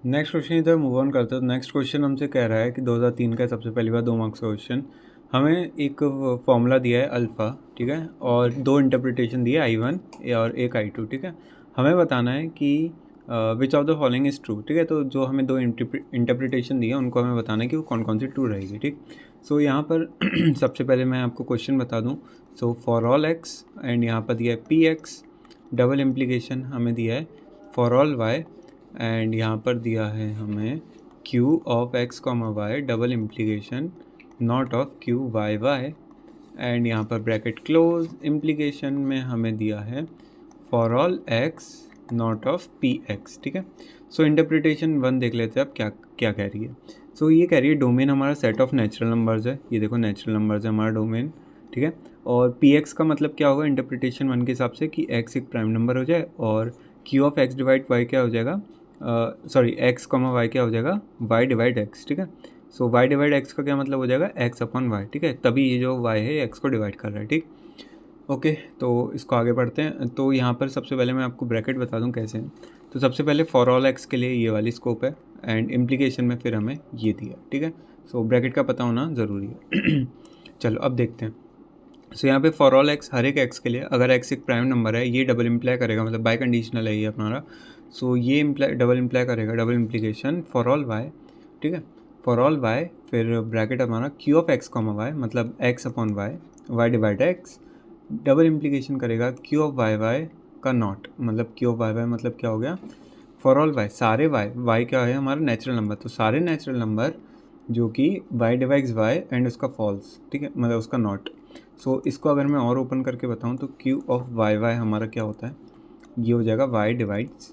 Next question इधर move on करते हैं। तो नेक्स्ट क्वेश्चन हमसे कह रहा है कि 2003 का सबसे पहली बार 2 मार्क्स का क्वेश्चन। हमें एक फॉर्मूला दिया है अल्फ़ा, ठीक है, और 2 इंटरप्रिटेशन दिए I1 और एक I2, ठीक है। हमें बताना है कि which of the following is true, ठीक है। तो जो हमें 2 इंटरप्रिटेशन दिए उनको हमें बताना है कि वो कौन कौन सी ट्रू रहेगी, ठीक। सो यहाँ पर सबसे पहले मैं आपको क्वेश्चन बता दूँ। So for all x and यहाँ पर दिया है पी एक्स, डबल इम्प्लीकेशन हमें दिया है फॉर ऑल वाई एंड यहाँ पर दिया है हमें q of x comma y, double implication not of q y y and यहाँ पर ब्रैकेट क्लोज। इम्प्लीकेशन में हमें दिया है for all x not of p x, ठीक है। सो इंटरप्रिटेशन 1 देख लेते हैं अब क्या क्या कह रही है। सो ये कह रही है डोमेन हमारा सेट ऑफ नेचुरल नंबर्स है। ये देखो नेचुरल नंबर्स है हमारा डोमेन, ठीक है। और पी एक्स का मतलब क्या होगा इंटरप्रिटेशन 1 के हिसाब से कि x एक प्राइम नंबर हो जाए और q of x divide y क्या हो जाएगा, सॉरी एक्स कॉमा वाई क्या हो जाएगा, वाई डिवाइड एक्स, ठीक है। सो वाई डिवाइड एक्स का क्या मतलब हो जाएगा, एक्स अपॉन वाई, ठीक है। तभी ये जो वाई है एक्स को डिवाइड कर रहा है, ठीक। ओके, तो इसको आगे बढ़ते हैं। तो यहाँ पर सबसे पहले मैं आपको ब्रैकेट बता दूँ कैसे है। तो सबसे पहले फॉर ऑल एक्स के लिए ये वाली स्कोप है एंड इम्प्लीकेशन में फिर हमें ये दिया, ठीक है। सो ब्रैकेट का पता होना ज़रूरी है। चलो अब देखते हैं। सो यहाँ पे फॉर ऑल एक्स, हर एक एक्स के लिए अगर एक्स एक प्राइम नंबर है, ये डबल इम्प्लाई करेगा, मतलब बाई कंडीशनल है ये हमारा। सो ये डबल इम्प्लाई करेगा, double implication for all y, ठीक है। फॉर ऑल वाई फिर ब्रैकेट हमारा q of x comma y, मतलब x upon y, y divide x, double implication करेगा क्यू ऑफ वाई वाई का नॉट, मतलब क्यू ऑफ वाई वाई मतलब क्या हो गया, फॉर ऑल वाई, सारे वाई, वाई क्या है हमारा नेचुरल नंबर, तो सारे नेचुरल नंबर जो कि वाई डिवाइड्स वाई एंड उसका फॉल्स, ठीक है, मतलब उसका नॉट। सो इसको अगर मैं और ओपन करके बताऊँ तो क्यू ऑफ वाई वाई हमारा क्या होता है, ये हो जाएगा y divides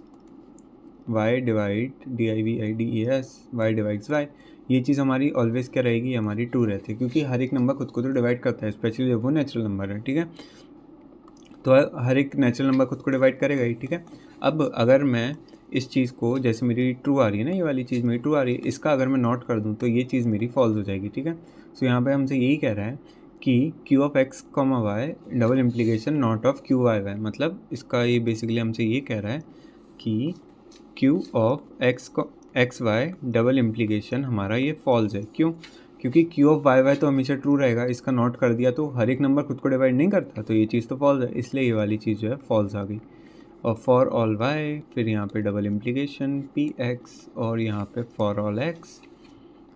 y divide DIVIDES, y divides y. ये चीज़ हमारी ऑलवेज क्या रहेगी, हमारी ट्रू रहती है, क्योंकि हर एक नंबर खुद को तो डिवाइड करता है, स्पेशली जब वो नेचुरल नंबर है, ठीक है। तो हर एक नेचुरल नंबर खुद को डिवाइड करेगा ही, ठीक है। अब अगर मैं इस चीज़ को, जैसे मेरी ट्रू आ रही है ना, ये वाली चीज़ मेरी ट्रू आ रही है, इसका अगर मैं नॉट कर दूँ तो ये चीज़ मेरी फॉल्स हो जाएगी, ठीक है। सो यहाँ पे हमसे यही कह रहा है कि q of x comma y, double implication not of q y y, मतलब इसका ये बेसिकली हमसे ये कह रहा है कि q of x y double implication हमारा ये फॉल्स है। क्यों? क्योंकि क्यू ऑफ वाई वाई तो हमेशा ट्रू रहेगा, इसका नॉट कर दिया तो हर एक नंबर खुद को डिवाइड नहीं करता, तो ये चीज़ तो फॉल्स है, इसलिए ये वाली चीज़ जो है फॉल्स आ गई। और फॉर ऑल वाई, फिर यहाँ पे डबल इम्प्लीकेशन पी एक्स और यहाँ पे फॉर ऑल एक्स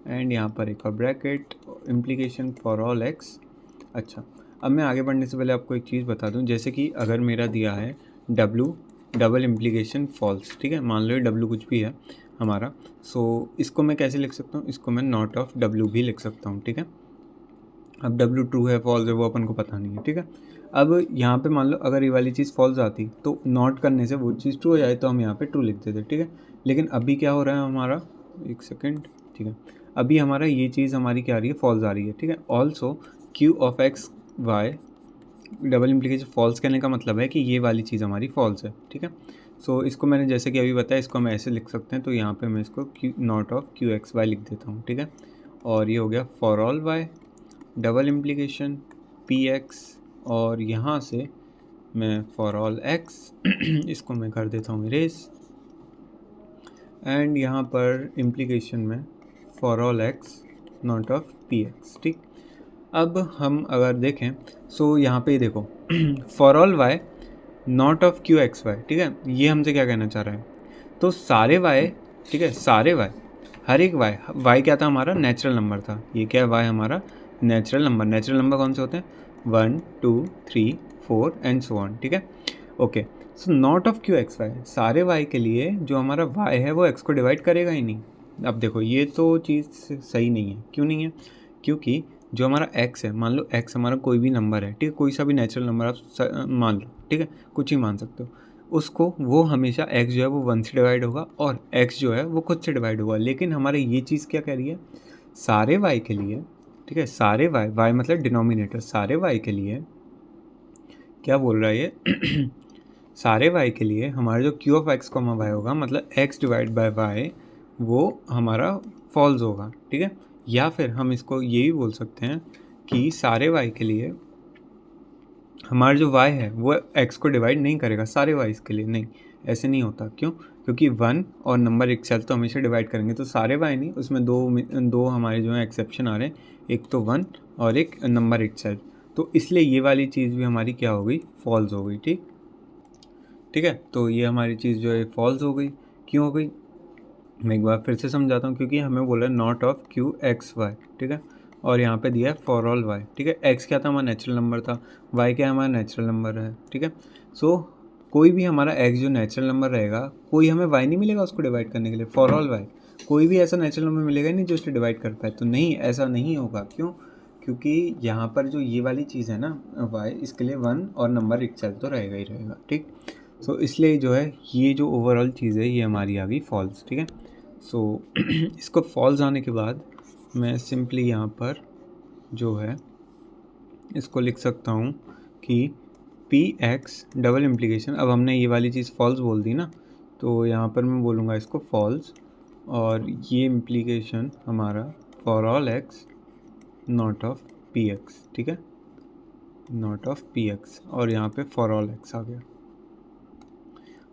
एंड यहाँ पर एक और bracket implication for all x. अच्छा, अब मैं आगे बढ़ने से पहले आपको एक चीज़ बता दूं, जैसे कि अगर मेरा दिया है डब्लू डबल इम्प्लीकेशन फॉल्स, ठीक है, मान लो ये डब्लू कुछ भी है हमारा। सो इसको मैं कैसे लिख सकता हूँ, इसको मैं नॉट ऑफ डब्लू भी लिख सकता हूँ, ठीक है। अब डब्लू ट्रू है फॉल्स है वो अपन को पता नहीं है, ठीक है। अब यहाँ पे मान लो अगर ये वाली चीज़ फॉल्स आती तो नॉट करने से वो चीज़ ट्रू हो जाए, तो हम यहाँ पे ट्रू लिख देते, ठीक है। लेकिन अभी क्या हो रहा है हमारा, एक सेकेंड, ठीक है, अभी हमारा ये चीज़ हमारी क्या आ रही है, फॉल्स आ रही है, ठीक है। Also q of x y double implication false कहने का मतलब है कि ये वाली चीज़ हमारी फॉल्स है, ठीक है। सो इसको मैंने जैसे कि अभी बताया, इसको हम ऐसे लिख सकते हैं, तो यहाँ पे मैं इसको q not of q x y लिख देता हूँ, ठीक है। और ये हो गया for all y double implication p x, और यहाँ से मैं फॉर ऑल एक्स इसको मैं कर देता हूँ इरेज, एंड यहाँ पर इम्प्लीकेशन में for all x not of p x, ठीक। अब हम अगर देखें, सो यहाँ पे देखो for all y not of q x y, ठीक है, ये हमसे क्या कहना चाह रहा है, तो सारे वाई, ठीक है, सारे वाई, हर एक वाई, वाई क्या था हमारा, नेचुरल नंबर था, ये क्या है, वाई हमारा नेचुरल नंबर। नेचुरल नंबर कौन से होते हैं, 1 2 3 4 एंड सो ऑन, ठीक है। Okay, so not of q x y, सारे वाई के लिए जो हमारा वाई है वो एक्स को डिवाइड करेगा ही नहीं। अब देखो ये तो चीज़ सही नहीं है, क्यों नहीं है, क्योंकि जो हमारा x है, मान लो x हमारा कोई भी नंबर है, ठीक है, कोई सा भी नेचुरल नंबर आप मान लो, ठीक है, कुछ ही मान सकते हो उसको, वो हमेशा x जो है वो 1 से डिवाइड होगा और x जो है वो खुद से डिवाइड होगा। लेकिन हमारे ये चीज़ क्या कह रही है, सारे y के लिए, ठीक है, सारे y मतलब डिनोमिनेटर, सारे y के लिए क्या बोल रहा है ये सारे y के लिए हमारा जो q of x comma y होगा, मतलब x डिवाइड बाय y, वो हमारा फॉल्स होगा, ठीक है। या फिर हम इसको ये भी बोल सकते हैं कि सारे y के लिए हमारा जो y है वो x को डिवाइड नहीं करेगा, सारे y के लिए नहीं, ऐसे नहीं होता। क्यों? क्योंकि 1 और नंबर इटसेल्फ तो हमेशा डिवाइड करेंगे, तो सारे वाई नहीं, उसमें दो हमारे जो है एक्सेप्शन आ रहे हैं, एक तो 1 और एक नंबर इटसेल्फ। तो इसलिए ये वाली चीज़ भी हमारी क्या हो गई? फॉल्स हो गई। ठीक है, तो ये हमारी चीज़ जो है फॉल्स हो गई। क्यों हो गई? मैं एक बार फिर से समझाता हूँ, क्योंकि हमें बोला है not of q x y, ठीक है, और यहाँ पे दिया है फॉर ऑल वाई। ठीक है, एक्स क्या था? हमारा नेचुरल नंबर था, वाई क्या है? हमारा नेचुरल नंबर है। ठीक है, सो कोई भी हमारा एक्स जो नेचुरल नंबर रहेगा, कोई हमें वाई नहीं मिलेगा उसको डिवाइड करने के लिए, फॉर ऑल वाई कोई भी ऐसा नेचुरल नंबर मिलेगा नहीं जो उससे डिवाइड कर पाए। तो नहीं, ऐसा नहीं होगा। क्यों? क्योंकि यहाँ पर जो ये वाली चीज़ है ना वाई, इसके लिए 1 और नंबर इटसेल्फ तो रहेगा ही रहेगा। ठीक, सो इसलिए जो है ये जो ओवरऑल चीज़ है ये हमारी आ गई फॉल्स। ठीक है, सो इसको फॉल्स आने के बाद मैं सिंपली यहाँ पर जो है इसको लिख सकता हूँ कि पी एक्स डबल इम्प्लीकेशन, अब हमने ये वाली चीज़ फॉल्स बोल दी ना, तो यहाँ पर मैं बोलूँगा इसको फॉल्स, और ये इम्प्लीकेशन हमारा for all x not of p x. ठीक है, नॉट ऑफ पी एक्स, और यहाँ पे फॉर ऑल एक्स आ गया।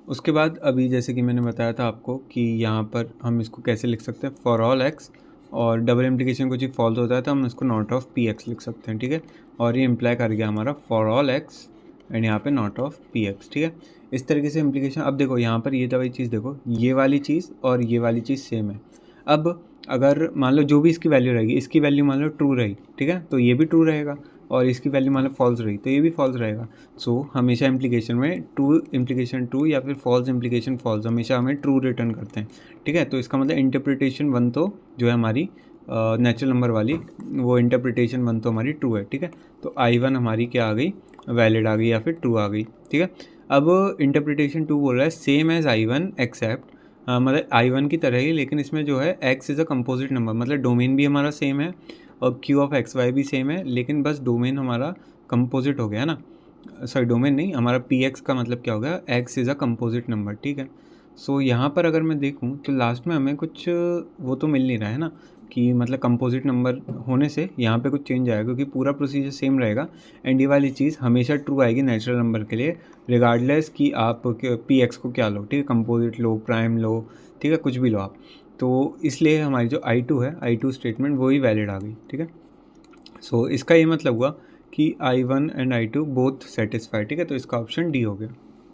उसके बाद अभी जैसे कि मैंने बताया था आपको कि यहाँ पर हम इसको कैसे लिख सकते हैं, फॉर ऑल एक्स, और डबल इम्प्लीकेशन कुछ फॉल्स होता है तो हम इसको नॉट ऑफ पी एक्स लिख सकते हैं। ठीक है, और ये इम्प्लाई कर गया हमारा फॉर ऑल एक्स एंड यहाँ पे नॉट ऑफ पी एक्स। ठीक है, इस तरीके से इम्प्लीकेशन। अब देखो यहाँ पर ये वाली चीज़ देखो, ये वाली चीज़ और ये वाली चीज़ सेम है। अब अगर मान लो जो भी इसकी वैल्यू रहेगी, इसकी वैल्यू मान लो ट्रू रही, ठीक है, तो ये भी ट्रू रहेगा, और इसकी वैल्यू मान लो फॉल्स रही तो ये भी फॉल्स रहेगा। सो हमेशा इम्प्लीकेशन में ट्रू इम्प्लीकेशन ट्रू या फिर फॉल्स इम्प्लीकेशन फॉल्स, हमेशा हमें ट्रू रिटर्न करते हैं। ठीक है, तो इसका मतलब इंटरप्रिटेशन 1 तो जो है हमारी नेचुरल नंबर वाली, वो इंटरप्रिटेशन 1 तो हमारी ट्रू है। ठीक है, तो I1 हमारी क्या आ गई? वैलिड आ गई या फिर ट्रू आ गई। ठीक है, अब इंटरप्रिटेशन 2 बोल रहा है सेम एज I1 एक्सेप्ट, मतलब I1 की तरह ही, लेकिन इसमें जो है x is a composite number, मतलब डोमेन भी हमारा सेम है और q ऑफ एक्स वाई भी सेम है, लेकिन बस डोमेन हमारा कंपोजिट हो गया ना, सॉरी डोमेन नहीं, हमारा पी एक्स का मतलब क्या हो गया? x is a composite number. ठीक है, सो यहाँ पर अगर मैं देखूँ तो लास्ट में हमें कुछ वो तो मिल नहीं रहा है ना, कि मतलब कंपोजिट नंबर होने से यहाँ पे कुछ चेंज आएगा, क्योंकि पूरा प्रोसीजर सेम रहेगा, एंड ये वाली चीज़ हमेशा ट्रू आएगी नेचुरल नंबर के लिए, रिगार्डलेस कि आप पी एक्स को क्या लो। ठीक है, कंपोजिट लो, प्राइम लो, ठीक है, कुछ भी लो आप। तो इसलिए हमारी जो I2 है, I2 स्टेटमेंट वो ही वैलिड आ गई। ठीक है, सो इसका ये मतलब हुआ कि I1 and I2 both satisfy. ठीक है, तो इसका ऑप्शन डी हो गया।